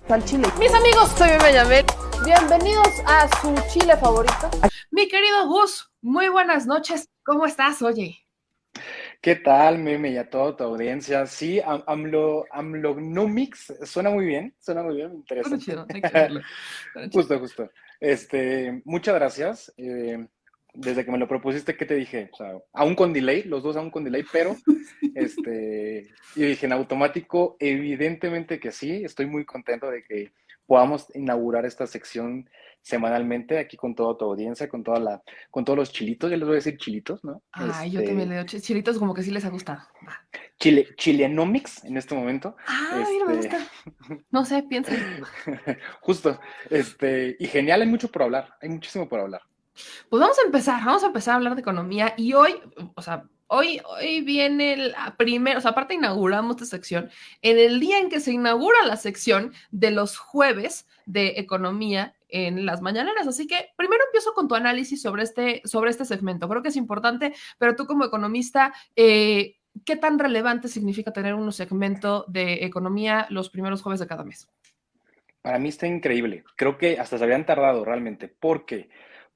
Al chile. Mis amigos, soy Meme Yamel. Bienvenidos a su chile favorito. Mi querido Gus, muy buenas noches. ¿Cómo estás, oye? ¿Qué tal, Meme, y a toda tu audiencia? Sí, AMLOGNOMICS suena muy bien, Bueno, interesante. chido, hay que hacerlo. Bueno, chido. Justo. Muchas gracias. Desde que me lo propusiste, ¿qué te dije? O sea, aún con delay, los dos aún con delay, pero y dije en automático, evidentemente que sí, estoy muy contento de que podamos inaugurar esta sección semanalmente aquí con toda tu audiencia, con todos los chilitos, ya les voy a decir chilitos, ¿no? Ay, yo también le doy chilitos como que sí les ha gustado. Va. Chilenomics en este momento. Ah, mira, me Este, gusta. No sé, piénsalo. justo, y genial, hay mucho por hablar, hay muchísimo por hablar. Pues vamos a empezar a hablar de economía y hoy, o sea, hoy viene la primera, o sea, aparte inauguramos esta sección en el día en que se inaugura la sección de los jueves de economía en las mañaneras. Así que primero empiezo con tu análisis sobre este segmento. Creo que es importante, pero tú como economista, ¿qué tan relevante significa tener un segmento de economía los primeros jueves de cada mes? Para mí está increíble. Creo que hasta se habían tardado realmente. ¿Por qué?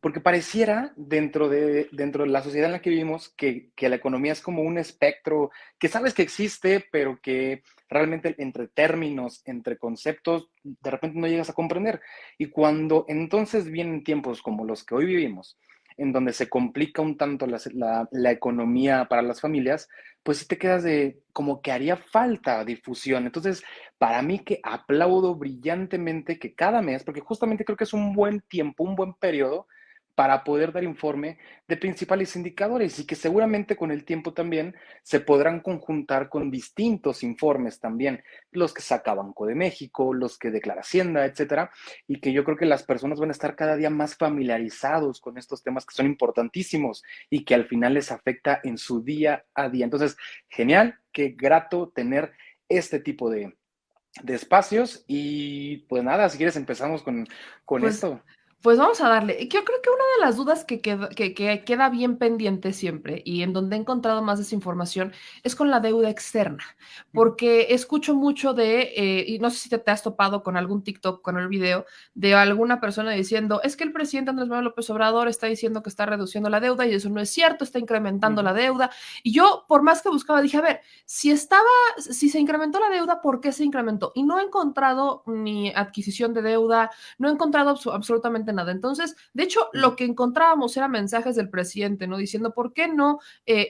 Porque pareciera dentro de la sociedad en la que vivimos que la economía es como un espectro que sabes que existe, pero que realmente entre términos, entre conceptos, de repente no llegas a comprender. Y cuando entonces vienen tiempos como los que hoy vivimos, en donde se complica un tanto la economía para las familias, pues sí te quedas de como que haría falta difusión. Entonces, para mí que aplaudo brillantemente que cada mes, porque justamente creo que es un buen tiempo, un buen periodo para poder dar informe de principales indicadores y que seguramente con el tiempo también se podrán conjuntar con distintos informes también, los que saca Banco de México, los que declara Hacienda, etcétera, y que yo creo que las personas van a estar cada día más familiarizados con estos temas que son importantísimos y que al final les afecta en su día a día. Entonces, genial, qué grato tener este tipo de espacios y pues nada, si quieres empezamos con Pues esto. Pues vamos a darle. Yo creo que una de las dudas que queda bien pendiente siempre y en donde he encontrado más desinformación es con la deuda externa, porque escucho mucho y no sé si te has topado con algún TikTok, con el video de alguna persona diciendo, es que el presidente Andrés Manuel López Obrador está diciendo que está reduciendo la deuda y eso no es cierto, está incrementando la deuda. Y yo, por más que buscaba, dije, a ver, si se incrementó la deuda, ¿por qué se incrementó? Y no he encontrado ni adquisición de deuda, no he encontrado absolutamente nada. Entonces, de hecho, lo que encontrábamos eran mensajes del presidente, ¿no? Diciendo, ¿por qué no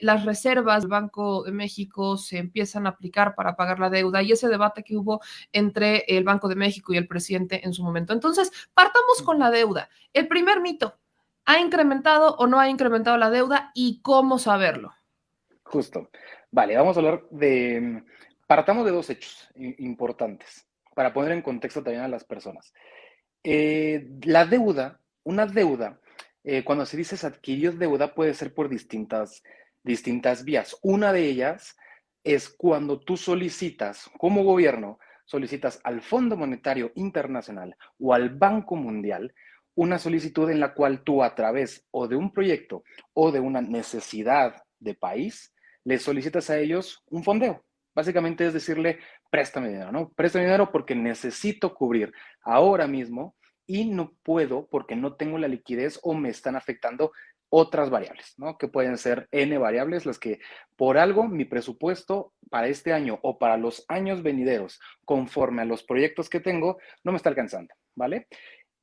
las reservas del Banco de México se empiezan a aplicar para pagar la deuda? Y ese debate que hubo entre el Banco de México y el presidente en su momento. Entonces, partamos con la deuda. El primer mito, ¿ha incrementado o no ha incrementado la deuda y cómo saberlo? Justo. Vale, vamos a hablar partamos de dos hechos importantes para poner en contexto también a las personas. La deuda, una deuda, cuando se dice se adquirió deuda puede ser por distintas vías. Una de ellas es cuando tú solicitas, como gobierno, solicitas al Fondo Monetario Internacional o al Banco Mundial una solicitud en la cual tú a través o de un proyecto o de una necesidad de país, le solicitas a ellos un fondeo. Básicamente es decirle, préstame dinero, ¿no? Préstame dinero porque necesito cubrir ahora mismo y no puedo porque no tengo la liquidez o me están afectando otras variables, ¿no? Que pueden ser N variables, las que por algo mi presupuesto para este año o para los años venideros, conforme a los proyectos que tengo, no me está alcanzando, ¿vale?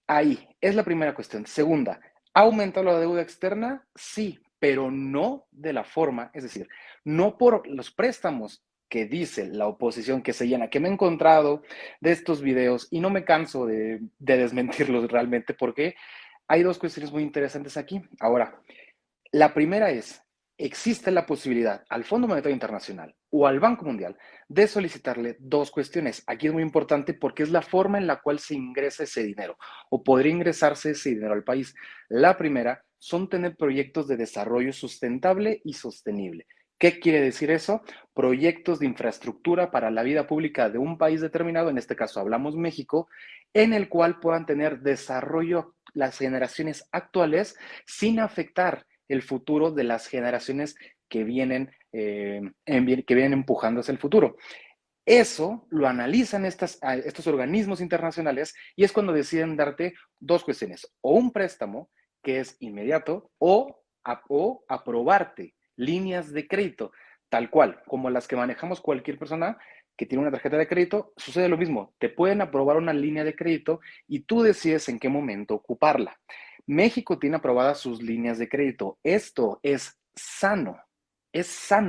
Ahí es la primera cuestión. Segunda, ¿ha aumentado la deuda externa? Sí, pero no de la forma, es decir, no por los préstamos que dice la oposición que se llena, que me he encontrado de estos videos y no me canso de desmentirlos realmente porque hay dos cuestiones muy interesantes aquí. Ahora, la primera es, existe la posibilidad al Fondo Monetario Internacional o al Banco Mundial de solicitarle dos cuestiones. Aquí es muy importante porque es la forma en la cual se ingresa ese dinero o podría ingresarse ese dinero al país. La primera son tener proyectos de desarrollo sustentable y sostenible. ¿Qué quiere decir eso? Proyectos de infraestructura para la vida pública de un país determinado, en este caso hablamos México, en el cual puedan tener desarrollo las generaciones actuales sin afectar el futuro de las generaciones que vienen empujando hacia el futuro. Eso lo analizan estos organismos internacionales y es cuando deciden darte dos cuestiones, o un préstamo que es inmediato o aprobarte líneas de crédito, tal cual, como las que manejamos cualquier persona que tiene una tarjeta de crédito, sucede lo mismo, te pueden aprobar una línea de crédito y tú decides en qué momento ocuparla. México tiene aprobadas sus líneas de crédito. Esto es sano,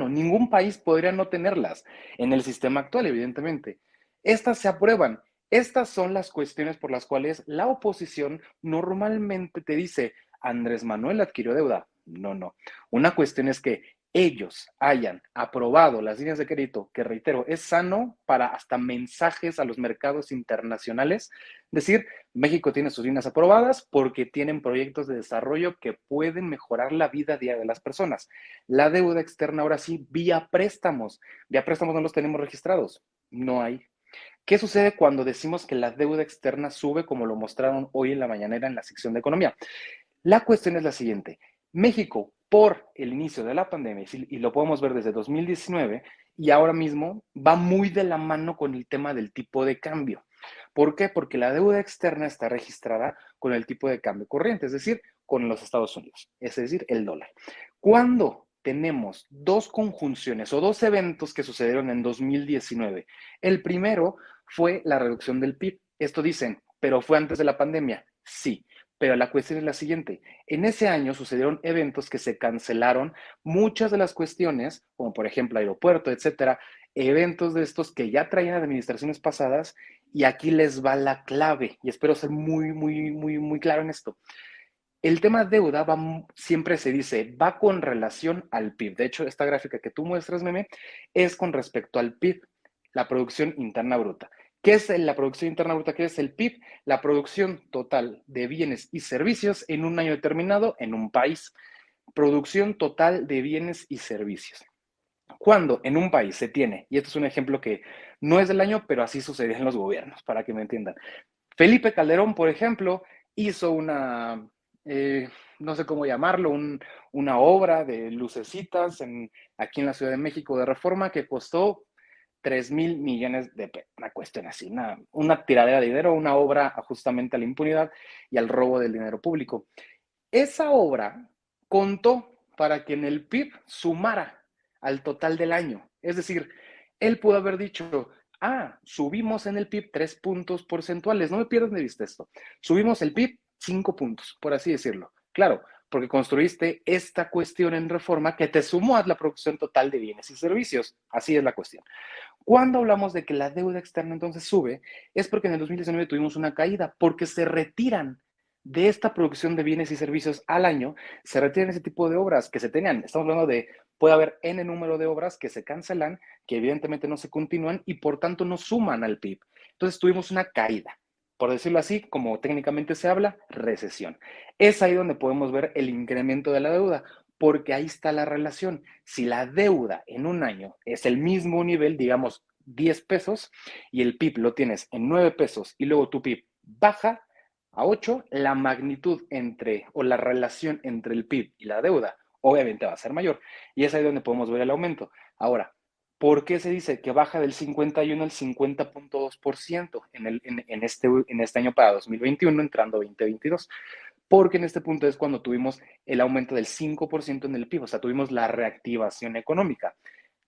ningún país podría no tenerlas en el sistema actual, evidentemente. Estas se aprueban. Estas son las cuestiones por las cuales la oposición normalmente te dice, Andrés Manuel adquirió deuda. No, no. Una cuestión es que ellos hayan aprobado las líneas de crédito, que reitero, es sano para hasta mensajes a los mercados internacionales. Decir, México tiene sus líneas aprobadas porque tienen proyectos de desarrollo que pueden mejorar la vida diaria de las personas. La deuda externa ahora sí, vía préstamos. Vía préstamos no los tenemos registrados. No hay. ¿Qué sucede cuando decimos que la deuda externa sube, como lo mostraron hoy en la mañanera en la sección de economía? La cuestión es la siguiente. México, por el inicio de la pandemia, y lo podemos ver desde 2019, y ahora mismo va muy de la mano con el tema del tipo de cambio. ¿Por qué? Porque la deuda externa está registrada con el tipo de cambio corriente, es decir, con los Estados Unidos, es decir, el dólar. Cuando tenemos dos conjunciones o dos eventos que sucedieron en 2019, el primero fue la reducción del PIB. Esto dicen, pero fue antes de la pandemia. Sí, pero la cuestión es la siguiente. En ese año sucedieron eventos que se cancelaron muchas de las cuestiones, como por ejemplo aeropuerto, etcétera, eventos de estos que ya traían administraciones pasadas, y aquí les va la clave, y espero ser muy claro en esto. El tema deuda siempre se dice, va con relación al PIB. De hecho, esta gráfica que tú muestras, Meme, es con respecto al PIB, la producción interna bruta. ¿Qué es la producción interna bruta? ¿Qué es el PIB? La producción total de bienes y servicios en un año determinado en un país. Producción total de bienes y servicios. Cuando en un país se tiene, y esto es un ejemplo que no es del año, pero así sucedía en los gobiernos, para que me entiendan. Felipe Calderón, por ejemplo, hizo no sé cómo llamarlo, una obra de lucecitas aquí en la Ciudad de México de reforma que costó 3,000 millones de pesos, una cuestión así, una tiradera de dinero, una obra justamente a la impunidad y al robo del dinero público. Esa obra contó para que en el PIB sumara al total del año. Es decir, él pudo haber dicho, subimos en el PIB 3 puntos porcentuales, no me pierdas de vista esto, subimos el PIB 5 puntos, por así decirlo. Claro, porque construiste esta cuestión en reforma que te sumó a la producción total de bienes y servicios. Así es la cuestión. Cuando hablamos de que la deuda externa entonces sube, es porque en el 2019 tuvimos una caída, porque se retiran de esta producción de bienes y servicios al año, se retiran ese tipo de obras que se tenían. Estamos hablando de, puede haber N número de obras que se cancelan, que evidentemente no se continúan y por tanto no suman al PIB. Entonces tuvimos una caída. Por decirlo así, como técnicamente se habla, recesión. Es ahí donde podemos ver el incremento de la deuda, porque ahí está la relación. Si la deuda en un año es el mismo nivel, digamos 10 pesos, y el PIB lo tienes en 9 pesos y luego tu PIB baja a 8, la magnitud o la relación entre el PIB y la deuda obviamente va a ser mayor. Y es ahí donde podemos ver el aumento. Ahora, ¿por qué se dice que baja del 51 al 50,2% en este año para 2021, entrando 2022? Porque en este punto es cuando tuvimos el aumento del 5% en el PIB, o sea, tuvimos la reactivación económica,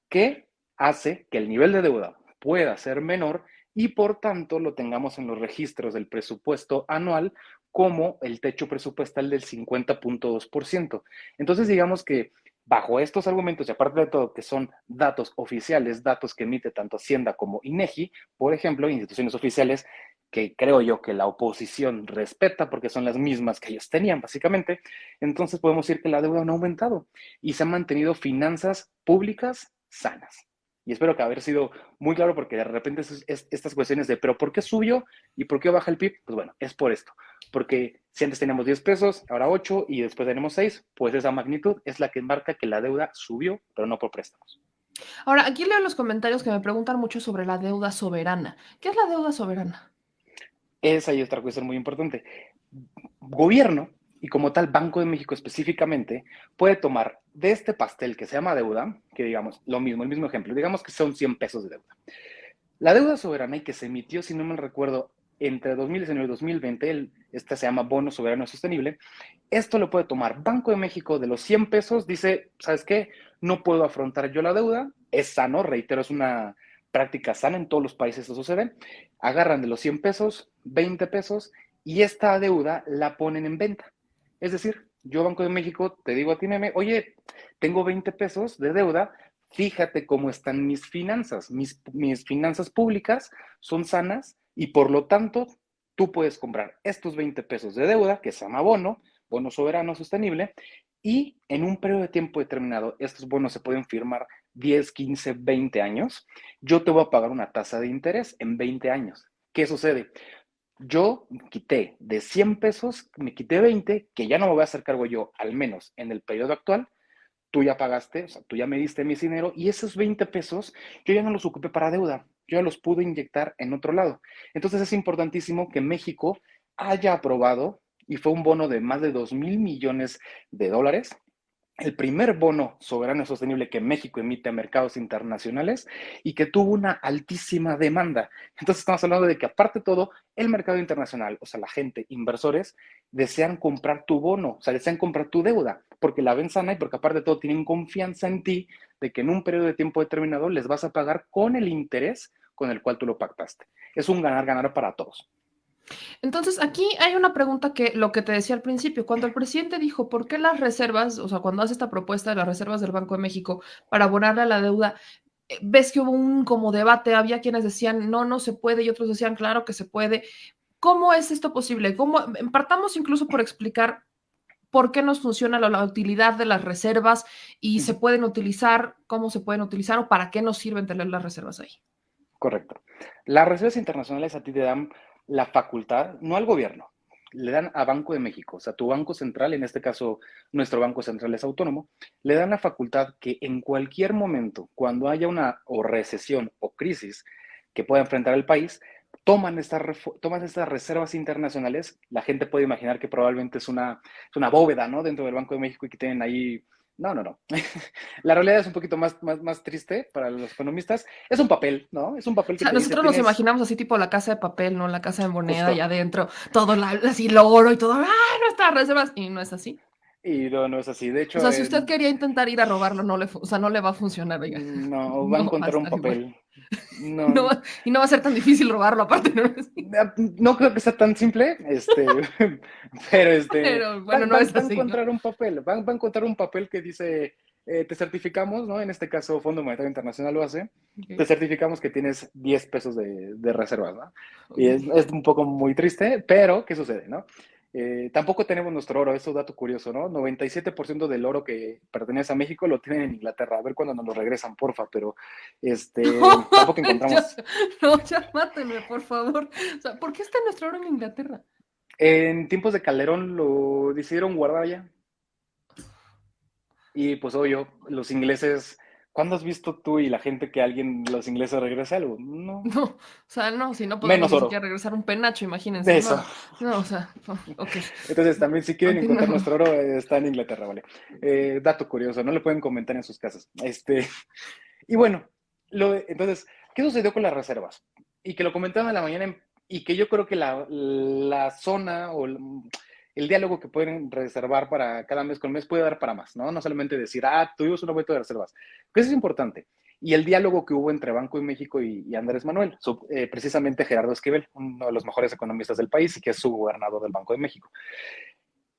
que hace que el nivel de deuda pueda ser menor y por tanto lo tengamos en los registros del presupuesto anual como el techo presupuestal del 50,2%. Entonces, digamos que bajo estos argumentos, y aparte de todo, que son datos oficiales, datos que emite tanto Hacienda como INEGI, por ejemplo, instituciones oficiales que creo yo que la oposición respeta porque son las mismas que ellos tenían, básicamente, entonces podemos decir que la deuda no ha aumentado y se han mantenido finanzas públicas sanas. Y espero que haber sido muy claro porque de repente estas cuestiones de, pero ¿por qué subió y por qué baja el PIB? Pues bueno, es por esto. Porque si antes teníamos 10 pesos, ahora 8 y después tenemos 6, pues esa magnitud es la que marca que la deuda subió, pero no por préstamos. Ahora, aquí leo los comentarios que me preguntan mucho sobre la deuda soberana. ¿Qué es la deuda soberana? Esa y otra cuestión muy importante. Gobierno, y como tal Banco de México específicamente, puede tomar de este pastel que se llama deuda, que digamos lo mismo, el mismo ejemplo, digamos que son 100 pesos de deuda. La deuda soberana y que se emitió, si no me recuerdo, entre 2019 y 2020, esta se llama Bono Soberano Sostenible, esto lo puede tomar Banco de México de los 100 pesos, dice, ¿sabes qué? No puedo afrontar yo la deuda, es sano, reitero, es una práctica sana, en todos los países eso sucede, agarran de los 100 pesos, 20 pesos, y esta deuda la ponen en venta. Es decir, yo Banco de México te digo a ti, meme, oye, tengo 20 pesos de deuda, fíjate cómo están mis finanzas. Mis finanzas públicas son sanas y por lo tanto tú puedes comprar estos 20 pesos de deuda, que se llama bono, bono soberano sostenible, y en un periodo de tiempo determinado, estos bonos se pueden firmar 10, 15, 20 años, yo te voy a pagar una tasa de interés en 20 años. ¿Qué sucede? Yo quité de 100 pesos, me quité 20, que ya no me voy a hacer cargo yo, al menos en el periodo actual, tú ya pagaste, o sea, tú ya me diste mi dinero y esos 20 pesos yo ya no los ocupé para deuda, yo ya los pude inyectar en otro lado. Entonces es importantísimo que México haya aprobado, y fue un bono de más de 2,000 millones de dólares, el primer bono soberano sostenible que México emite a mercados internacionales y que tuvo una altísima demanda. Entonces estamos hablando de que aparte de todo, el mercado internacional, o sea, la gente, inversores, desean comprar tu bono, o sea, desean comprar tu deuda, porque la ven sana y porque aparte de todo tienen confianza en ti de que en un periodo de tiempo determinado les vas a pagar con el interés con el cual tú lo pactaste. Es un ganar-ganar para todos. Entonces, aquí hay una pregunta que lo que te decía al principio, cuando el presidente dijo, ¿por qué las reservas, o sea, cuando hace esta propuesta de las reservas del Banco de México para abonarle a la deuda, ves que hubo un como debate, había quienes decían, no, no se puede, y otros decían, claro que se puede. ¿Cómo es esto posible? ¿Cómo? Partamos incluso por explicar por qué nos funciona la utilidad de las reservas y se pueden utilizar, cómo se pueden utilizar o para qué nos sirven tener las reservas ahí. Correcto. Las reservas internacionales a ti te dan la facultad, no al gobierno, le dan a Banco de México, o sea, tu banco central, en este caso nuestro banco central es autónomo, le dan la facultad que en cualquier momento, cuando haya una o recesión o crisis que pueda enfrentar el país, toman estas reservas internacionales. La gente puede imaginar que probablemente es una bóveda, ¿no? Dentro del Banco de México y que tienen ahí. No, no, no. La realidad es un poquito más triste para los economistas. Es un papel, ¿no? Es un papel O que sea, te dice, nosotros nos tienes imaginamos así tipo la casa de papel, ¿no? La casa de moneda y justo. adentro todo así lo oro y todo, ¡ah, nuestras reservas! Y no es así. Y no, no es así. De O hecho, sea, si usted quería intentar ir a robarlo, o sea, no le va a funcionar, oiga. no va a No va a encontrar un estar igual. papel. No, Y no va a ser tan difícil robarlo, aparte, ¿no? no creo que sea tan simple, pero Pero va, bueno, no va- es va a así, ¿no? encontrar un papel, va a encontrar un papel que dice, te certificamos, ¿no? En este caso, Fondo Monetario Internacional lo hace, te Ok, certificamos que tienes 10 pesos de reservas, ¿no? Y ok. es un poco muy triste, pero ¿qué sucede, no? Tampoco tenemos nuestro oro, eso es un dato curioso, ¿no? 97% del oro que pertenece a México lo tienen en Inglaterra. A ver cuándo nos lo regresan, porfa, pero tampoco Ya, encontramos. no, ya mátenme, por favor. O sea, ¿por qué está nuestro oro en Inglaterra? En tiempos de Calderón lo decidieron guardar allá. Y pues obvio, los ingleses, ¿cuándo has visto tú y la gente que los ingleses regrese algo? No, No, o sea, no, si no podemos menos ni siquiera oro. regresar un penacho, imagínense, De eso. no, no, o sea, ok, Entonces también si quieren encontrar continuamos. nuestro oro, está en Inglaterra, ¿vale? Dato curioso, no le pueden comentar en sus casas. Y bueno, entonces, ¿qué sucedió con las reservas? Y que lo comentaban en la mañana y que yo creo que la zona o el diálogo que pueden reservar para cada mes con mes puede dar para más, ¿no? No solamente decir, tuvimos un aumento de reservas. Que eso es importante. Y el diálogo que hubo entre Banco de México y Andrés Manuel, precisamente Gerardo Esquivel, uno de los mejores economistas del país y que es su gobernador del Banco de México.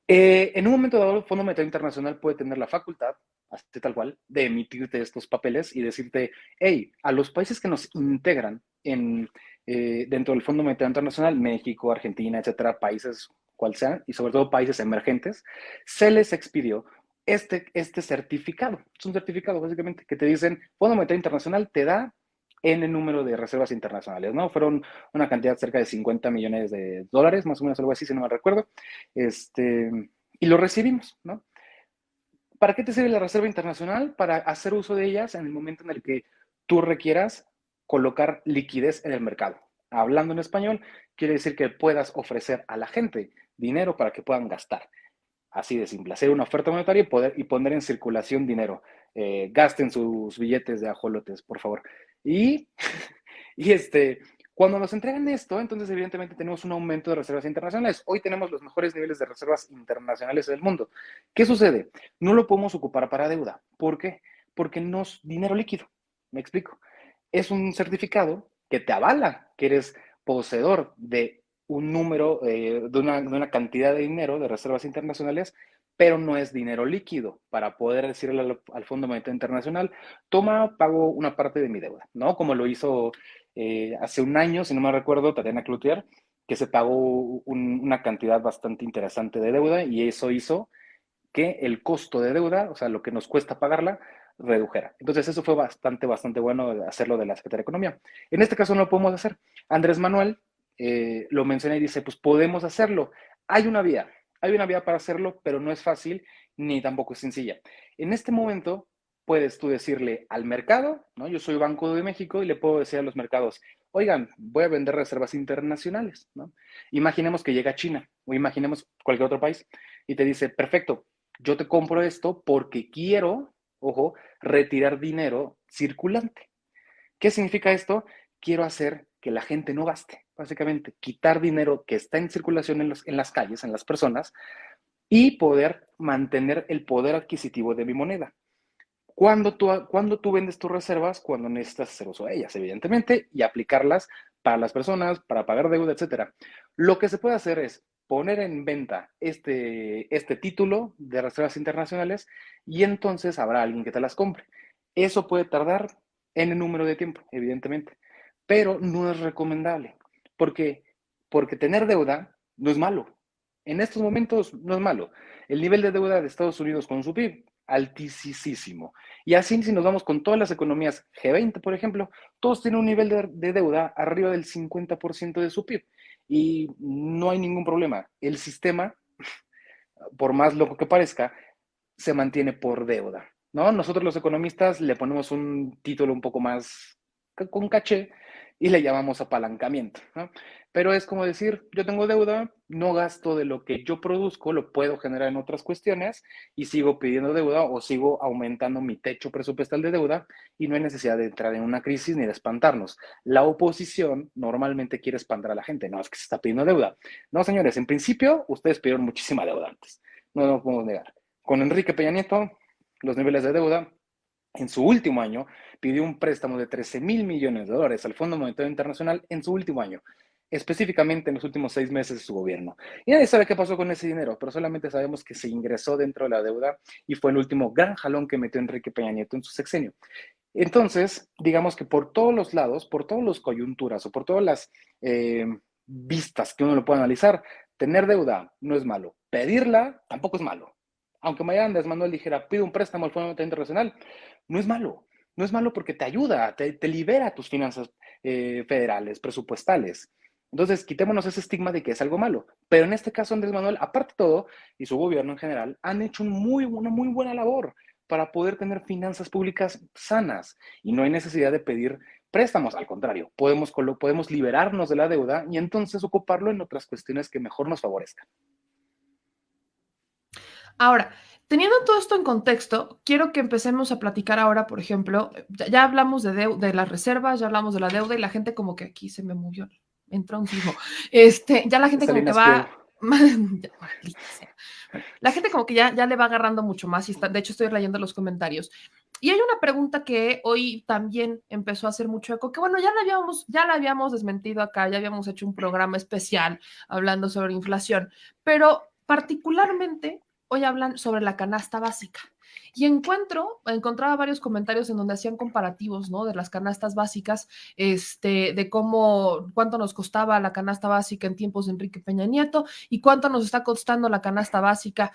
En un momento dado, el Fondo Monetario Internacional puede tener la facultad, así tal cual, de emitirte estos papeles y decirte, hey, a los países que nos integran dentro del Fondo Monetario Internacional, México, Argentina, etcétera, países cual sean, y sobre todo países emergentes, se les expidió este certificado. Es un certificado, básicamente, que te dicen, Fondo Monetario Internacional te da en el número de reservas internacionales, ¿no? Fueron una cantidad cerca de 50 millones de dólares, más o menos algo así, si no me recuerdo. Y lo recibimos, ¿no? ¿Para qué te sirve la Reserva Internacional? Para hacer uso de ellas en el momento en el que tú requieras colocar liquidez en el mercado. Hablando en español, quiere decir que puedas ofrecer a la gente dinero para que puedan gastar. Así de simple, hacer una oferta monetaria y poner en circulación dinero. Gasten sus billetes de ajolotes, por favor. Y Y cuando nos entregan esto, entonces evidentemente tenemos un aumento de reservas internacionales. Hoy tenemos los mejores niveles de reservas internacionales del mundo. ¿Qué sucede? No lo podemos ocupar para deuda. ¿Por qué? Porque no es dinero líquido. Me explico. Es un certificado que te avala que eres poseedor de un número, de una cantidad de dinero de reservas internacionales, pero no es dinero líquido para poder decirle al Fondo Monetario Internacional, toma, pago una parte de mi deuda, ¿no? Como lo hizo hace un año, si no me recuerdo, Tatiana Cloutier, que se pagó una cantidad bastante interesante de deuda y eso hizo que el costo de deuda, o sea, lo que nos cuesta pagarla, redujera. Entonces, eso fue bastante bueno hacerlo de la Secretaría de Economía. En este caso no lo podemos hacer. Andrés Manuel lo menciona y dice, pues podemos hacerlo. Hay una vía para hacerlo, pero no es fácil ni tampoco es sencilla. En este momento, puedes tú decirle al mercado, ¿no? Yo soy Banco de México y le puedo decir a los mercados, oigan, voy a vender reservas internacionales, ¿no? Imaginemos que llega China o imaginemos cualquier otro país y te dice, perfecto, yo te compro esto porque quiero, ojo, retirar dinero circulante. ¿Qué significa esto? Quiero hacer que la gente no gaste, básicamente, quitar dinero que está en circulación en las calles, en las personas, y poder mantener el poder adquisitivo de mi moneda. Cuando tú vendes tus reservas, cuando necesitas hacer uso de ellas, evidentemente, y aplicarlas para las personas, para pagar deuda, etcétera. Lo que se puede hacer es poner en venta este título de reservas internacionales y entonces habrá alguien que te las compre. Eso puede tardar en el número de tiempo, evidentemente, pero no es recomendable. ¿Por qué? Porque tener deuda no es malo. En estos momentos no es malo. El nivel de deuda de Estados Unidos con su PIB, altísimo. Y así, si nos vamos con todas las economías G20, por ejemplo, todos tienen un nivel de deuda arriba del 50% de su PIB. Y no hay ningún problema. El sistema, por más loco que parezca, se mantiene por deuda, ¿no? Nosotros los economistas le ponemos un título un poco más con caché y le llamamos apalancamiento, ¿no? Pero es como decir, yo tengo deuda, no gasto de lo que yo produzco, lo puedo generar en otras cuestiones y sigo pidiendo deuda o sigo aumentando mi techo presupuestal de deuda y no hay necesidad de entrar en una crisis ni de espantarnos. La oposición normalmente quiere espantar a la gente, no, es que se está pidiendo deuda. No, señores, en principio ustedes pidieron muchísima deuda antes, no lo podemos negar. Con Enrique Peña Nieto, los niveles de deuda, en su último año, pidió un préstamo de 13,000 millones de dólares al Fondo Monetario Internacional en su último año, específicamente en los últimos 6 meses de su gobierno. Y nadie sabe qué pasó con ese dinero, pero solamente sabemos que se ingresó dentro de la deuda y fue el último gran jalón que metió Enrique Peña Nieto en su sexenio. Entonces, digamos que por todos los lados, por todas las coyunturas o por todas las vistas que uno lo puede analizar, tener deuda no es malo, pedirla tampoco es malo. Aunque mañana Andrés Manuel dijera, pide un préstamo al Fondo Monetario Internacional, no es malo. No es malo porque te ayuda, te libera tus finanzas federales, presupuestales. Entonces, quitémonos ese estigma de que es algo malo. Pero en este caso, Andrés Manuel, aparte de todo, y su gobierno en general, han hecho una muy buena labor para poder tener finanzas públicas sanas y no hay necesidad de pedir préstamos, al contrario, podemos liberarnos de la deuda y entonces ocuparlo en otras cuestiones que mejor nos favorezcan. Ahora, teniendo todo esto en contexto, quiero que empecemos a platicar ahora, por ejemplo, ya hablamos de las reservas, ya hablamos de la deuda y la gente como que aquí se me movió, entró un sismo. Ya la gente como que va... Maldita sea. La gente como que ya le va agarrando mucho más y de hecho estoy leyendo los comentarios. Y hay una pregunta que hoy también empezó a hacer mucho eco, que bueno, ya la habíamos desmentido acá, ya habíamos hecho un programa especial hablando sobre inflación, pero particularmente hoy hablan sobre la canasta básica. Y encontraba varios comentarios en donde hacían comparativos, ¿no? De las canastas básicas, de cuánto nos costaba la canasta básica en tiempos de Enrique Peña Nieto y cuánto nos está costando la canasta básica,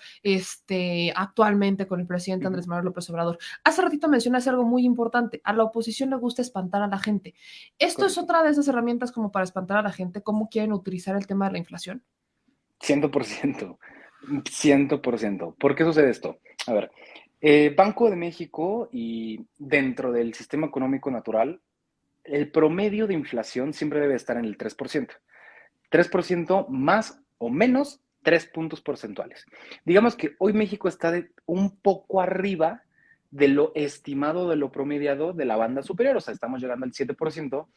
actualmente con el presidente Andrés Manuel López Obrador. Hace ratito mencionaste algo muy importante. A la oposición le gusta espantar a la gente. ¿Esto es otra de esas herramientas como para espantar a la gente? ¿Cómo quieren utilizar el tema de la inflación? 100%. 100%. ¿Por qué sucede esto? A ver, Banco de México y dentro del sistema económico natural, el promedio de inflación siempre debe estar en el 3%. 3% más o menos 3 puntos porcentuales. Digamos que hoy México está un poco arriba de lo estimado, de lo promediado de la banda superior, o sea, estamos llegando al 7%,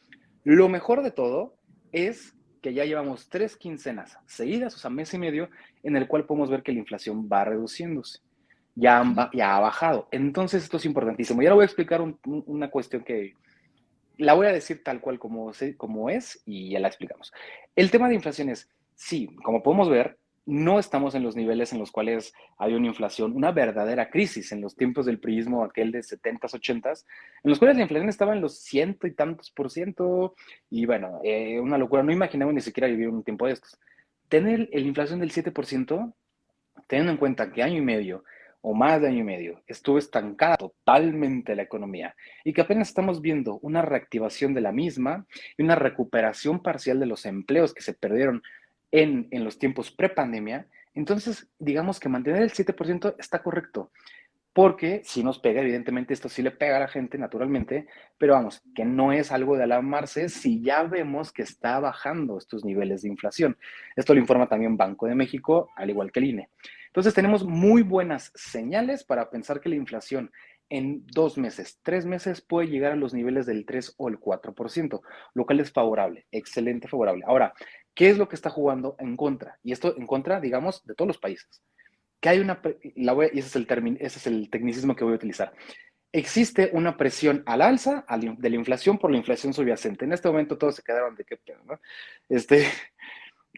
Lo mejor de todo es que ya llevamos 3 quincenas seguidas, o sea, mes y medio, en el cual podemos ver que la inflación va reduciéndose. Ya ha bajado. Entonces, esto es importantísimo. Ya le voy a explicar una cuestión que la voy a decir tal cual como es y ya la explicamos. El tema de inflación es, sí, como podemos ver, no estamos en los niveles en los cuales hay una inflación, una verdadera crisis en los tiempos del priismo, aquel de 70s, 80s, en los cuales la inflación estaba en los ciento y tantos por ciento, y bueno, una locura, no imaginamos ni siquiera vivir un tiempo de estos. Tener la inflación del 7%, teniendo en cuenta que año y medio o más de año y medio estuvo estancada totalmente la economía y que apenas estamos viendo una reactivación de la misma y una recuperación parcial de los empleos que se perdieron en los tiempos prepandemia, entonces digamos que mantener el 7% está correcto. Porque si nos pega, evidentemente esto sí le pega a la gente naturalmente, pero vamos, que no es algo de alarmarse si ya vemos que está bajando estos niveles de inflación. Esto lo informa también Banco de México, al igual que el INE. Entonces tenemos muy buenas señales para pensar que la inflación en 2 meses, 3 meses puede llegar a los niveles del 3 o el 4%, lo cual es favorable, excelente favorable. Ahora, ¿qué es lo que está jugando en contra? Y esto en contra, digamos, de todos los países que hay y ese es el tecnicismo que voy a utilizar. Existe una presión al alza de la inflación por la inflación subyacente. En este momento todos se quedaron de qué pedo, ¿no? Este,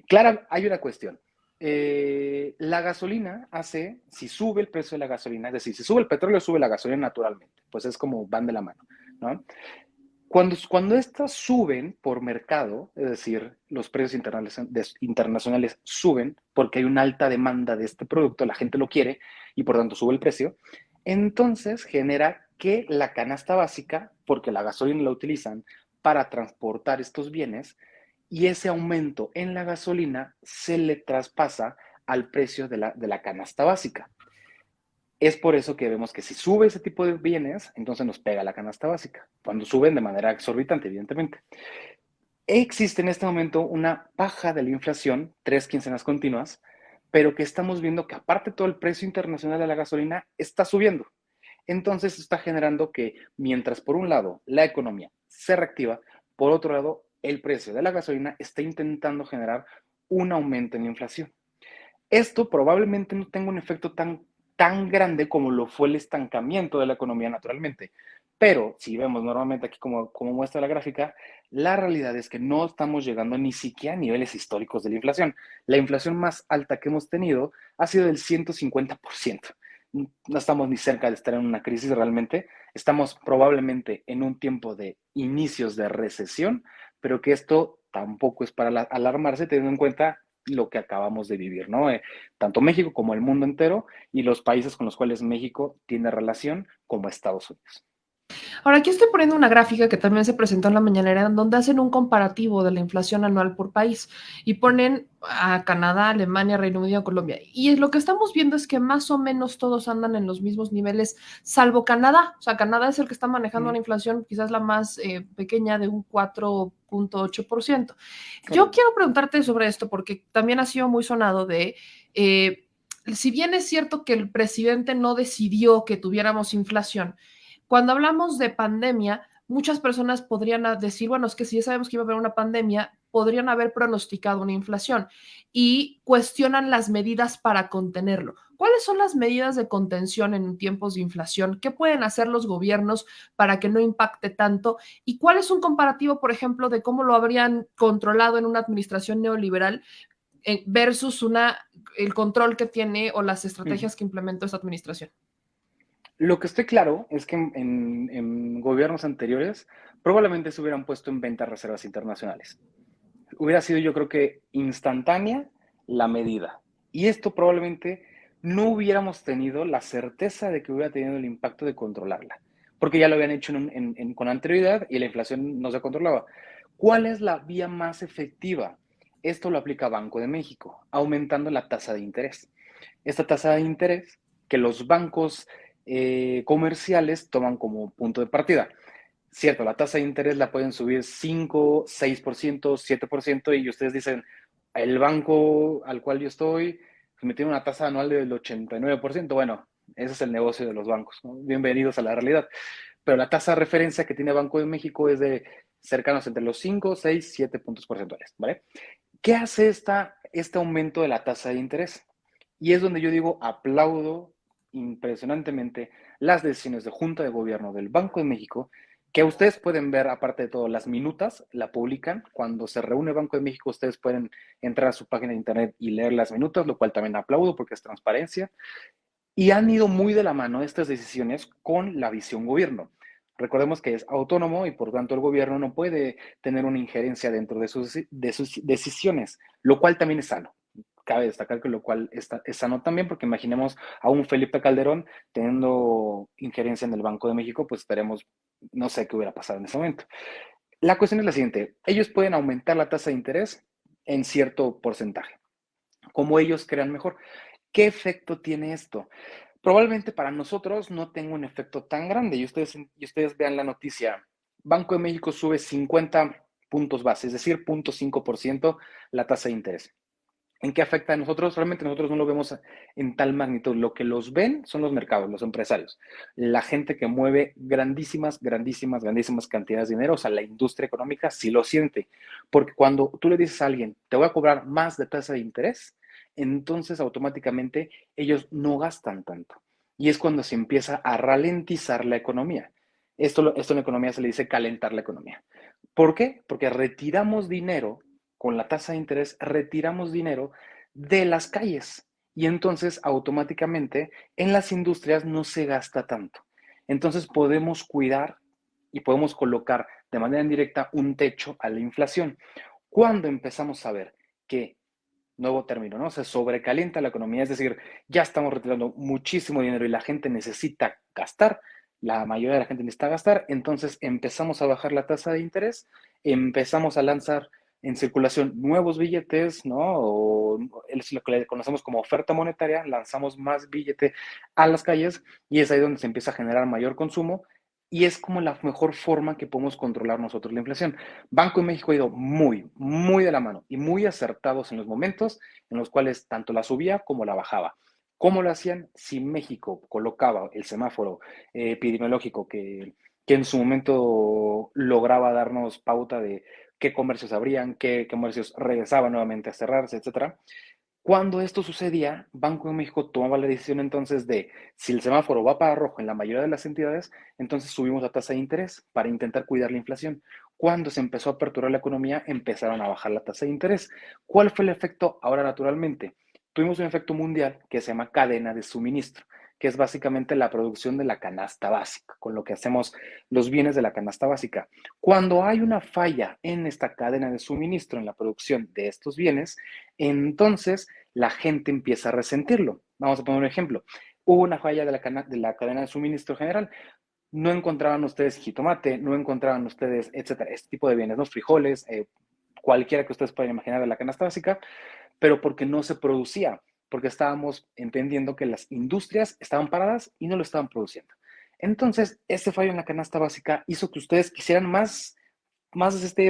Clara, hay una cuestión. La gasolina si sube el precio de la gasolina, es decir, si sube el petróleo, sube la gasolina naturalmente, pues es como van de la mano, ¿no? Cuando estas suben por mercado, es decir, los precios internacionales suben porque hay una alta demanda de este producto, la gente lo quiere y por tanto sube el precio, entonces genera que la canasta básica, porque la gasolina la utilizan para transportar estos bienes, y ese aumento en la gasolina se le traspasa al precio de la canasta básica. Es por eso que vemos que si sube ese tipo de bienes, entonces nos pega la canasta básica, cuando suben de manera exorbitante, evidentemente. Existe en este momento una baja de la inflación, 3 quincenas continuas, pero que estamos viendo que aparte todo el precio internacional de la gasolina está subiendo. Entonces está generando que mientras por un lado la economía se reactiva, por otro lado el precio de la gasolina está intentando generar un aumento en la inflación. Esto probablemente no tenga un efecto tan grande como lo fue el estancamiento de la economía naturalmente. Pero si vemos normalmente aquí como muestra la gráfica, la realidad es que no estamos llegando ni siquiera a niveles históricos de la inflación. La inflación más alta que hemos tenido ha sido del 150%. No estamos ni cerca de estar en una crisis realmente. Estamos probablemente en un tiempo de inicios de recesión, pero que esto tampoco es para alarmarse teniendo en cuenta lo que acabamos de vivir, ¿no? Tanto México como el mundo entero y los países con los cuales México tiene relación como Estados Unidos. Ahora, aquí estoy poniendo una gráfica que también se presentó en la mañanera, en donde hacen un comparativo de la inflación anual por país y ponen a Canadá, Alemania, Reino Unido, Colombia. Y lo que estamos viendo es que más o menos todos andan en los mismos niveles, salvo Canadá. O sea, Canadá es el que está manejando una inflación quizás la más pequeña de un 4.8%. Yo quiero preguntarte sobre esto porque también ha sido muy sonado si bien es cierto que el presidente no decidió que tuviéramos inflación, cuando hablamos de pandemia, muchas personas podrían decir, bueno, es que si ya sabemos que iba a haber una pandemia, podrían haber pronosticado una inflación y cuestionan las medidas para contenerlo. ¿Cuáles son las medidas de contención en tiempos de inflación? ¿Qué pueden hacer los gobiernos para que no impacte tanto? ¿Y cuál es un comparativo, por ejemplo, de cómo lo habrían controlado en una administración neoliberal versus el control que tiene o las estrategias que implementó esta administración? Lo que estoy claro es que en gobiernos anteriores probablemente se hubieran puesto en venta reservas internacionales. Hubiera sido, yo creo que instantánea la medida. Y esto probablemente no hubiéramos tenido la certeza de que hubiera tenido el impacto de controlarla, porque ya lo habían hecho con anterioridad y la inflación no se controlaba. ¿Cuál es la vía más efectiva? Esto lo aplica Banco de México, aumentando la tasa de interés. Esta tasa de interés que los bancos comerciales toman como punto de partida. Cierto, la tasa de interés la pueden subir 5, 6%, 7% y ustedes dicen, el banco al cual yo estoy me tiene una tasa anual del 89%. Bueno, ese es el negocio de los bancos, ¿no? Bienvenidos a la realidad. Pero la tasa de referencia que tiene Banco de México es de cercanos entre los 5, 6, 7 puntos porcentuales, ¿vale? ¿Qué hace este aumento de la tasa de interés? Y es donde yo digo, aplaudo impresionantemente las decisiones de Junta de Gobierno del Banco de México, que ustedes pueden ver, aparte de todo, las minutas, la publican. Cuando se reúne Banco de México, ustedes pueden entrar a su página de internet y leer las minutas, lo cual también aplaudo porque es transparencia. Y han ido muy de la mano estas decisiones con la visión gobierno. Recordemos que es autónomo y por tanto el gobierno no puede tener una injerencia dentro de sus decisiones, lo cual también es sano. Cabe destacar que lo cual es sano también, porque imaginemos a un Felipe Calderón teniendo injerencia en el Banco de México, pues esperemos, no sé qué hubiera pasado en ese momento. La cuestión es la siguiente, ellos pueden aumentar la tasa de interés en cierto porcentaje, como ellos crean mejor. ¿Qué efecto tiene esto? Probablemente para nosotros no tenga un efecto tan grande. Y ustedes vean la noticia. Banco de México sube 50 puntos base, es decir, 0.5% la tasa de interés. ¿En qué afecta a nosotros? Realmente nosotros no lo vemos en tal magnitud. Lo que los ven son los mercados, los empresarios, la gente que mueve grandísimas, grandísimas, grandísimas cantidades de dinero. O sea, la industria económica sí lo siente. Porque cuando tú le dices a alguien, te voy a cobrar más de tasa de interés, entonces automáticamente ellos no gastan tanto. Y es cuando se empieza a ralentizar la economía. Esto en economía se le dice calentar la economía. ¿Por qué? Porque retiramos dinero con la tasa de interés, retiramos dinero de las calles y entonces automáticamente en las industrias no se gasta tanto. Entonces podemos cuidar y podemos colocar de manera indirecta un techo a la inflación. Cuando empezamos a ver que, nuevo término, ¿no? Se sobrecalienta la economía, es decir, ya estamos retirando muchísimo dinero y la gente necesita gastar, la mayoría de la gente necesita gastar, entonces empezamos a bajar la tasa de interés, empezamos a lanzar en circulación nuevos billetes, ¿no? O es lo que le conocemos como oferta monetaria, lanzamos más billete a las calles y es ahí donde se empieza a generar mayor consumo y es como la mejor forma que podemos controlar nosotros la inflación. Banco de México ha ido muy, muy de la mano y muy acertados en los momentos en los cuales tanto la subía como la bajaba. ¿Cómo lo hacían? Si México colocaba el semáforo epidemiológico que en su momento lograba darnos pauta de qué comercios abrían, qué comercios regresaban nuevamente a cerrarse, etcétera. Cuando esto sucedía, Banco de México tomaba la decisión entonces de, si el semáforo va para rojo en la mayoría de las entidades, entonces subimos la tasa de interés para intentar cuidar la inflación. Cuando se empezó a aperturar la economía, empezaron a bajar la tasa de interés. ¿Cuál fue el efecto? Ahora, naturalmente, tuvimos un efecto mundial que se llama cadena de suministro, que es básicamente la producción de la canasta básica, con lo que hacemos los bienes de la canasta básica. Cuando hay una falla en esta cadena de suministro, en la producción de estos bienes, entonces la gente empieza a resentirlo. Vamos a poner un ejemplo. Hubo una falla de la cadena de suministro general. No encontraban ustedes jitomate, no encontraban ustedes, etcétera, este tipo de bienes, los frijoles, cualquiera que ustedes puedan imaginar de la canasta básica, pero porque no se producía, porque estábamos entendiendo que las industrias estaban paradas y no lo estaban produciendo. Entonces, este fallo en la canasta básica hizo que ustedes quisieran más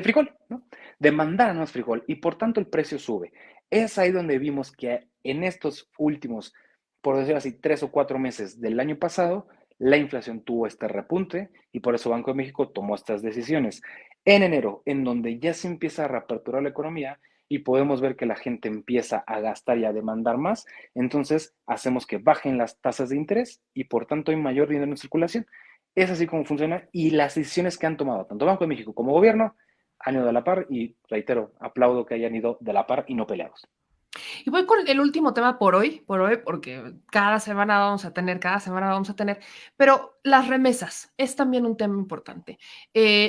frijol, ¿no? Demandaran más frijol y por tanto el precio sube. Es ahí donde vimos que en estos últimos, por decirlo así, 3 o 4 meses del año pasado, la inflación tuvo este repunte y por eso Banco de México tomó estas decisiones. En enero, en donde ya se empieza a reaperturar la economía y podemos ver que la gente empieza a gastar y a demandar más, entonces hacemos que bajen las tasas de interés y por tanto hay mayor dinero en circulación. Es así como funciona y las decisiones que han tomado tanto Banco de México como gobierno han ido de la par y reitero, aplaudo que hayan ido de la par y no peleados. Y voy con el último tema por hoy, porque cada semana vamos a tener, pero las remesas es también un tema importante.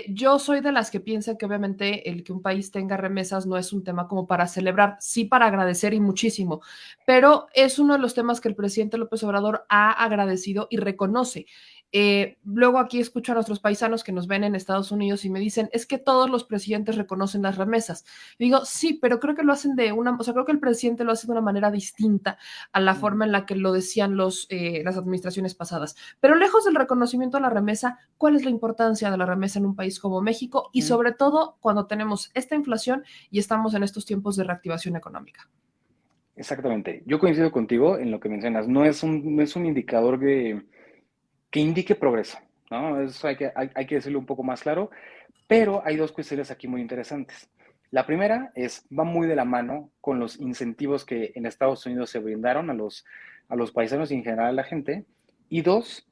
Yo soy de las que piensan que obviamente el que un país tenga remesas no es un tema como para celebrar, sí para agradecer y muchísimo, pero es uno de los temas que el presidente López Obrador ha agradecido y reconoce. Luego aquí escucho a nuestros paisanos que nos ven en Estados Unidos y me dicen, es que todos los presidentes reconocen las remesas. Digo, sí, pero creo que lo hacen creo que el presidente lo hace de una manera distinta a la forma en la que lo decían las administraciones pasadas. Pero lejos del reconocimiento a la remesa, ¿cuál es la importancia de la remesa en un país como México? Y sobre todo cuando tenemos esta inflación y estamos en estos tiempos de reactivación económica. Exactamente. Yo coincido contigo en lo que mencionas. No es un indicador que indique progreso. ¿no? Eso hay que decirlo un poco más claro, pero hay dos cuestiones aquí muy interesantes. La primera va muy de la mano con los incentivos que en Estados Unidos se brindaron a los paisanos y en general a la gente. Y dos,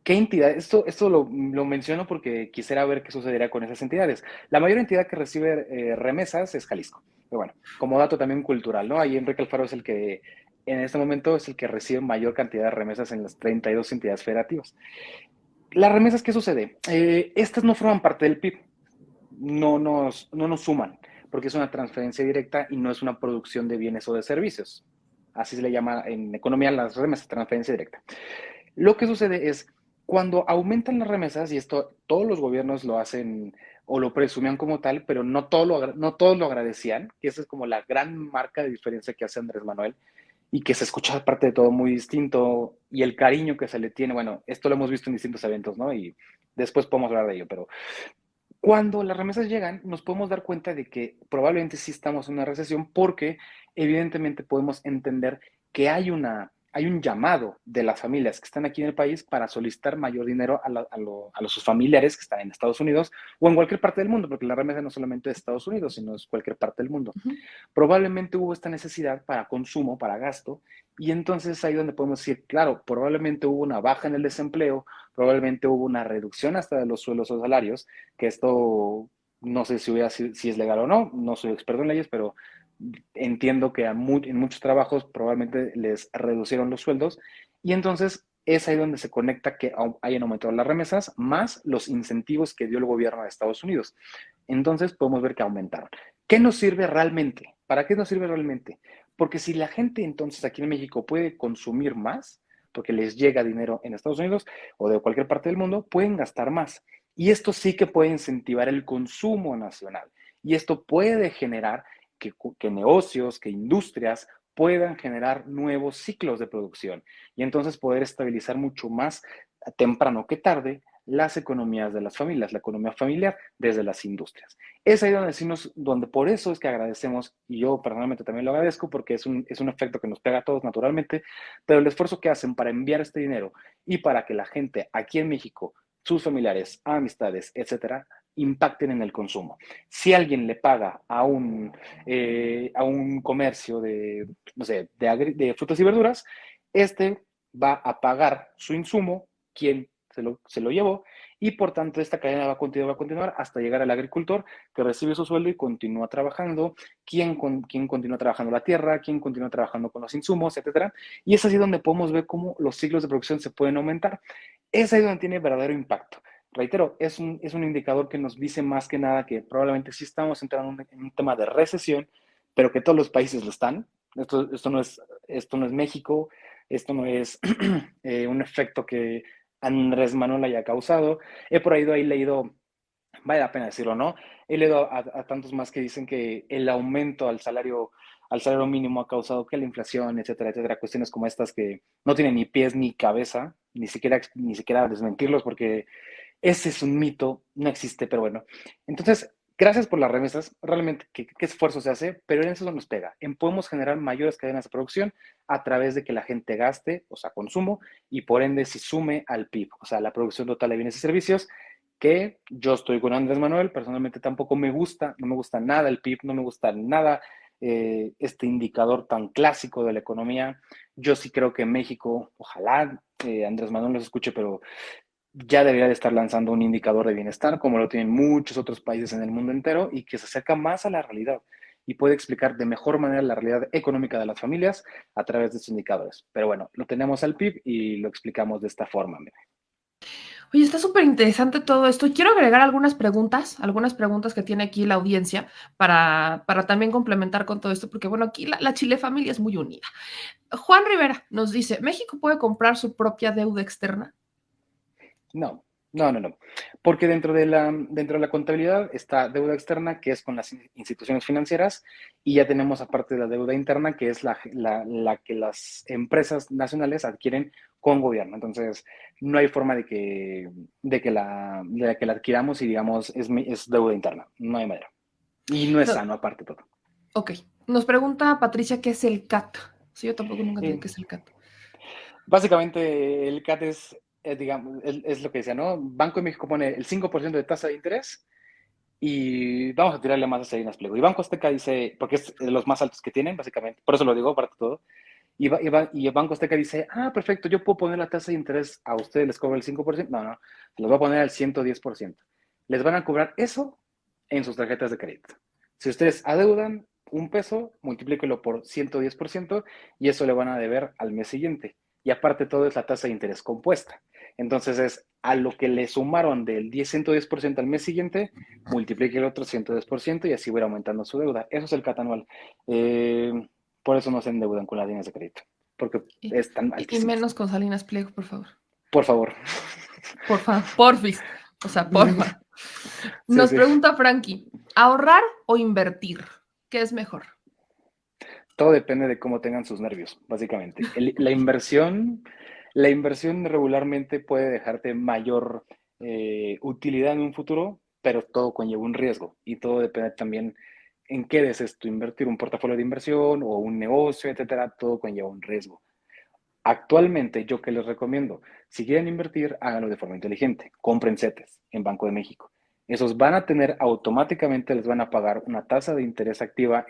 ¿qué entidad? Esto lo menciono porque quisiera ver qué sucedería con esas entidades. La mayor entidad que recibe remesas es Jalisco. Pero bueno, como dato también cultural, ¿no? Ahí Enrique Alfaro es el que, en este momento, es el que recibe mayor cantidad de remesas en las 32 entidades federativas. Las remesas, ¿qué sucede? Estas no forman parte del PIB, no nos suman, porque es una transferencia directa y no es una producción de bienes o de servicios. Así se le llama en economía las remesas, transferencia directa. Lo que sucede es, cuando aumentan las remesas, y esto todos los gobiernos lo hacen o lo presumían como tal, pero no todos lo agradecían, que esa es como la gran marca de diferencia que hace Andrés Manuel, y que se escucha aparte de todo muy distinto, y el cariño que se le tiene, bueno, esto lo hemos visto en distintos eventos, ¿no? Y después podemos hablar de ello, pero cuando las remesas llegan, nos podemos dar cuenta de que probablemente sí estamos en una recesión porque evidentemente podemos entender que hay un llamado de las familias que están aquí en el país para solicitar mayor dinero a sus familiares que están en Estados Unidos o en cualquier parte del mundo, porque la remesa no es solamente de Estados Unidos, sino es cualquier parte del mundo. Ujú. Probablemente hubo esta necesidad para consumo, para gasto, y entonces ahí donde podemos decir, claro, probablemente hubo una baja en el desempleo, probablemente hubo una reducción hasta de los sueldos o salarios, que esto no sé si es legal o no, no soy experto en leyes, pero entiendo que en muchos trabajos probablemente les reducieron los sueldos, y entonces es ahí donde se conecta que hayan aumentado las remesas más los incentivos que dio el gobierno de Estados Unidos. Entonces podemos ver que aumentaron. ¿Qué nos sirve realmente? ¿Para qué nos sirve realmente? Porque si la gente entonces aquí en México puede consumir más, porque les llega dinero en Estados Unidos o de cualquier parte del mundo, pueden gastar más. Y esto sí que puede incentivar el consumo nacional. Y esto puede generar que negocios, que industrias puedan generar nuevos ciclos de producción y entonces poder estabilizar mucho más temprano que tarde las economías de las familias, la economía familiar desde las industrias. Es ahí donde decimos, donde por eso es que agradecemos, y yo personalmente también lo agradezco porque es un efecto que nos pega a todos naturalmente, pero el esfuerzo que hacen para enviar este dinero y para que la gente aquí en México, sus familiares, amistades, etcétera, impacten en el consumo. Si alguien le paga a un comercio de, no sé, de frutas y verduras, este va a pagar su insumo, quien se lo llevó, y por tanto esta cadena va a continuar hasta llegar al agricultor que recibe su sueldo y continúa trabajando, quien continúa trabajando la tierra, quien continúa trabajando con los insumos, etcétera. Y es así donde podemos ver cómo los ciclos de producción se pueden aumentar. Es ahí donde tiene verdadero impacto. Reitero, es un indicador que nos dice más que nada que probablemente sí estamos entrando en un tema de recesión, pero que todos los países lo están. Esto no es México, esto no es un efecto que Andrés Manuel haya causado. He por ahí leído, vale la pena decirlo, ¿no? He leído a tantos más que dicen que el aumento al salario mínimo ha causado que la inflación, etcétera, etcétera, cuestiones como estas que no tienen ni pies ni cabeza, ni siquiera desmentirlos porque ese es un mito, no existe, pero bueno. Entonces, gracias por las remesas, realmente qué esfuerzo se hace, pero en eso nos pega, en podemos generar mayores cadenas de producción a través de que la gente gaste, o sea, consumo, y por ende se sume al PIB, o sea, la producción total de bienes y servicios, que yo estoy con Andrés Manuel, personalmente tampoco me gusta, no me gusta nada el PIB, no me gusta nada este indicador tan clásico de la economía. Yo sí creo que México, ojalá Andrés Manuel nos escuche, pero ya debería de estar lanzando un indicador de bienestar, como lo tienen muchos otros países en el mundo entero, y que se acerca más a la realidad y puede explicar de mejor manera la realidad económica de las familias a través de estos indicadores. Pero bueno, lo tenemos al PIB y lo explicamos de esta forma. Mira. Oye, está súper interesante todo esto. Y quiero agregar algunas preguntas que tiene aquí la audiencia para también complementar con todo esto, porque bueno, aquí la Chile familia es muy unida. Juan Rivera nos dice, ¿México puede comprar su propia deuda externa? No, no. Porque dentro de la contabilidad está deuda externa, que es con las instituciones financieras, y ya tenemos aparte de la deuda interna, que es la que las empresas nacionales adquieren con gobierno. Entonces, no hay forma de que la adquiramos y digamos es deuda interna. No hay manera. Y no es No, sano aparte todo. ok, nos pregunta Patricia qué es el CAT. Sí, yo tampoco nunca entendí Eh, qué es el CAT. Básicamente, el CAT es digamos, es lo que decía, ¿no? Banco de México pone el 5% de tasa de interés y vamos a tirarle más a Salinas Pliego. Y Banco Azteca dice, porque es de los más altos que tienen, básicamente, por eso lo digo, aparte de todo. Y el Banco Azteca dice, perfecto, yo puedo poner la tasa de interés a ustedes, les cobro el 5%. No, se los voy a poner al 110%. Les van a cobrar eso en sus tarjetas de crédito. Si ustedes adeudan $1, multiplíquelo por 110% y eso le van a deber al mes siguiente. Y aparte todo es la tasa de interés compuesta. Entonces es a lo que le sumaron del 110% al mes siguiente, multiplique el otro 110% y así va a ir aumentando su deuda. Eso es el CAT anual. Por eso no se endeudan con las líneas de crédito, porque Y, están y altísimas. menos con Salinas Pliego, por favor. Por favor. Porfa, porfis. O sea, porfa. Sí, Nos sí. pregunta Frankie, ¿ahorrar o invertir? ¿Qué es mejor? Todo depende de cómo tengan sus nervios, básicamente. La inversión regularmente puede dejarte mayor utilidad en un futuro, pero todo conlleva un riesgo y todo depende también en qué desees tú invertir, un portafolio de inversión o un negocio, etcétera, todo conlleva un riesgo. Actualmente, yo que les recomiendo, si quieren invertir, háganlo de forma inteligente. Compren CETES en Banco de México. Esos van a tener automáticamente, les van a pagar una tasa de interés activa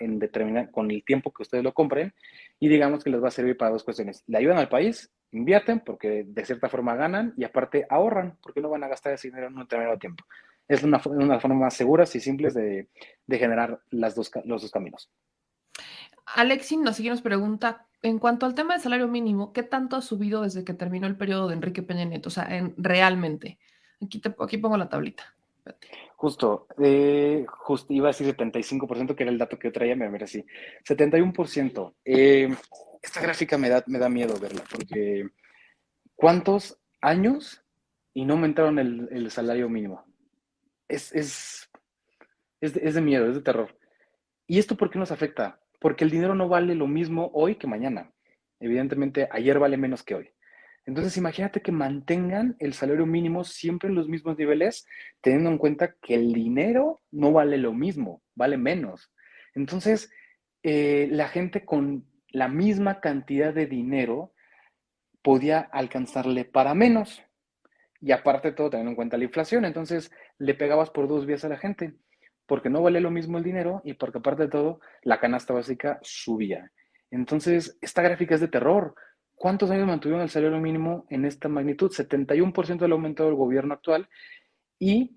con el tiempo que ustedes lo compren y digamos que les va a servir para dos cuestiones. Le ayudan al país, invierten porque de cierta forma ganan y aparte ahorran porque no van a gastar ese dinero en un determinado tiempo. Es una forma más seguras y simples de generar los dos caminos. Alexi nos pregunta, en cuanto al tema del salario mínimo, ¿qué tanto ha subido desde que terminó el periodo de Enrique Peña Nieto? O sea, realmente. Aquí pongo la tablita. Espérate. Justo iba a decir 75%, que era el dato que yo traía, me merecí. 71%. Esta gráfica me da miedo verla, porque ¿cuántos años y no aumentaron el salario mínimo? Es, es, es de miedo, es de terror. ¿Y esto por qué nos afecta? Porque el dinero no vale lo mismo hoy que mañana. Evidentemente, ayer vale menos que hoy. Entonces, imagínate que mantengan el salario mínimo siempre en los mismos niveles, teniendo en cuenta que el dinero no vale lo mismo, vale menos. Entonces, la gente con la misma cantidad de dinero podía alcanzarle para menos. Y aparte de todo, teniendo en cuenta la inflación, entonces le pegabas por dos vías a la gente, porque no vale lo mismo el dinero y porque aparte de todo, la canasta básica subía. Entonces, esta gráfica es de terror. ¿Cuántos años mantuvieron el salario mínimo en esta magnitud? 71% del aumento del gobierno actual y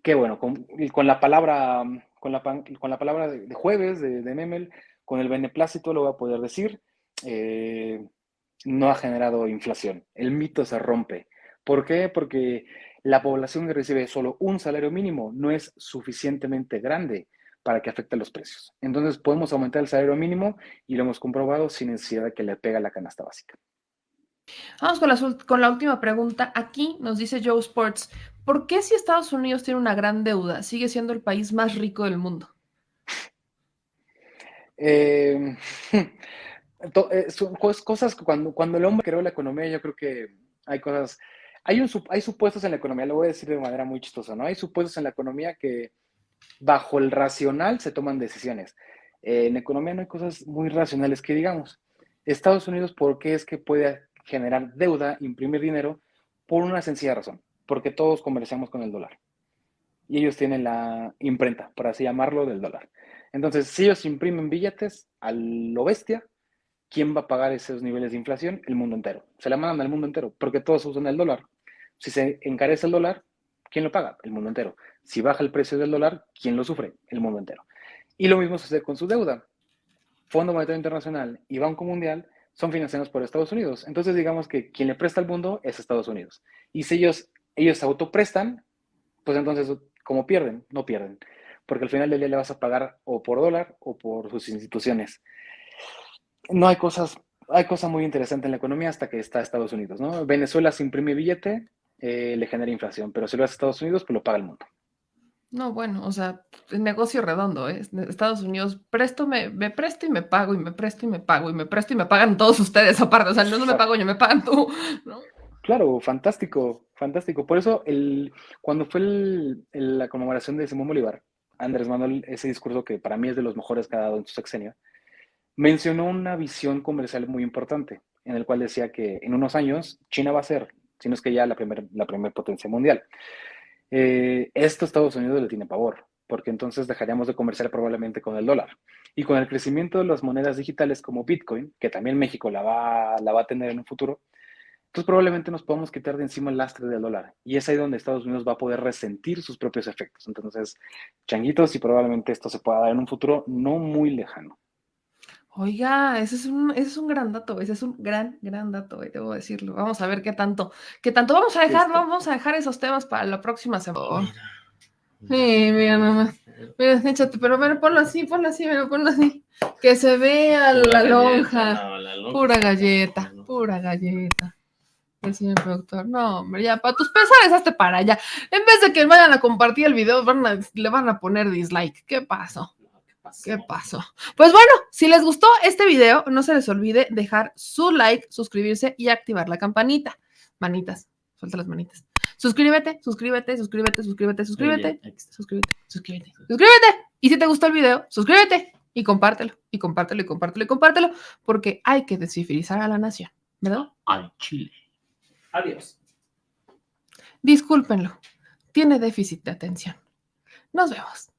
qué bueno, con la palabra, con la palabra de jueves de Memel, con el beneplácito lo voy a poder decir, eh, no ha generado inflación. El mito se rompe. ¿Por qué? Porque la población que recibe solo un salario mínimo no es suficientemente grande para que afecte los precios. Entonces podemos aumentar el salario mínimo y lo hemos comprobado sin necesidad de que le pega la canasta básica. Vamos con la última pregunta. Aquí nos dice Joe Sports, ¿por qué si Estados Unidos tiene una gran deuda, sigue siendo el país más rico del mundo? Eh, son cosas que cuando el hombre creó la economía, yo creo que hay cosas, hay supuestos en la economía, lo voy a decir de manera muy chistosa, ¿no? Hay supuestos en la economía que bajo el racional se toman decisiones. En economía no hay cosas muy racionales que digamos. Estados Unidos, ¿por qué es que puede generar deuda, imprimir dinero? Por una sencilla razón, porque todos comerciamos con el dólar y ellos tienen la imprenta, por así llamarlo, del dólar. Entonces, si ellos imprimen billetes a lo bestia, ¿quién va a pagar esos niveles de inflación? El mundo entero. Se la mandan al mundo entero, porque todos usan el dólar. Si se encarece el dólar, ¿quién lo paga? El mundo entero. Si baja el precio del dólar, ¿quién lo sufre? El mundo entero. Y lo mismo sucede con su deuda. Fondo Monetario Internacional y Banco Mundial son financiados por Estados Unidos. Entonces, digamos que quien le presta al mundo es Estados Unidos. Y si ellos se autoprestan, pues entonces, ¿cómo pierden? No pierden. Porque al final del día le vas a pagar o por dólar o por sus instituciones. No hay cosas muy interesantes en la economía hasta que está Estados Unidos, ¿no? Venezuela se imprime billete, le genera inflación, pero si lo hace Estados Unidos, pues lo paga el mundo. No, bueno, o sea, el negocio redondo, ¿eh? Estados Unidos, presto, me presto y me pago, y me presto y me pago, y me presto y me pagan todos ustedes aparte. O sea, no me pago yo, me pagan tú, ¿no? Claro, fantástico, fantástico. Por eso, cuando fue la conmemoración de Simón Bolívar, Andrés Manuel, ese discurso que para mí es de los mejores que ha dado en su sexenio, mencionó una visión comercial muy importante, en el cual decía que en unos años China va a ser sino es que ya la primer potencia mundial. Esto Estados Unidos le tiene pavor, porque entonces dejaríamos de comerciar probablemente con el dólar. Y con el crecimiento de las monedas digitales como Bitcoin, que también México la va a tener en un futuro, entonces probablemente nos podamos quitar de encima el lastre del dólar. Y es ahí donde Estados Unidos va a poder resentir sus propios efectos. Entonces, changuitos, y probablemente esto se pueda dar en un futuro no muy lejano. Oiga, ese es un gran dato, ese es un gran dato, debo decirlo. Vamos a ver qué tanto vamos a dejar esos temas para la próxima semana. Sí, mira nomás. Mira, échate, pero bueno, ponlo así, mira, ponlo así. Que se vea la lonja. Pura galleta. El señor productor. No, hombre, ya, para tus pesares, hazte para allá. En vez de que vayan a compartir el video, le van a poner dislike. ¿Qué pasó? ¿Qué pasó? Pues bueno, si les gustó este video, no se les olvide dejar su like, suscribirse y activar la campanita. Manitas, suelta las manitas. Suscríbete. Y si te gustó el video, suscríbete y compártelo, porque hay que descivilizar a la nación, ¿verdad? Al Chile. Adiós. Discúlpenlo, tiene déficit de atención. Nos vemos.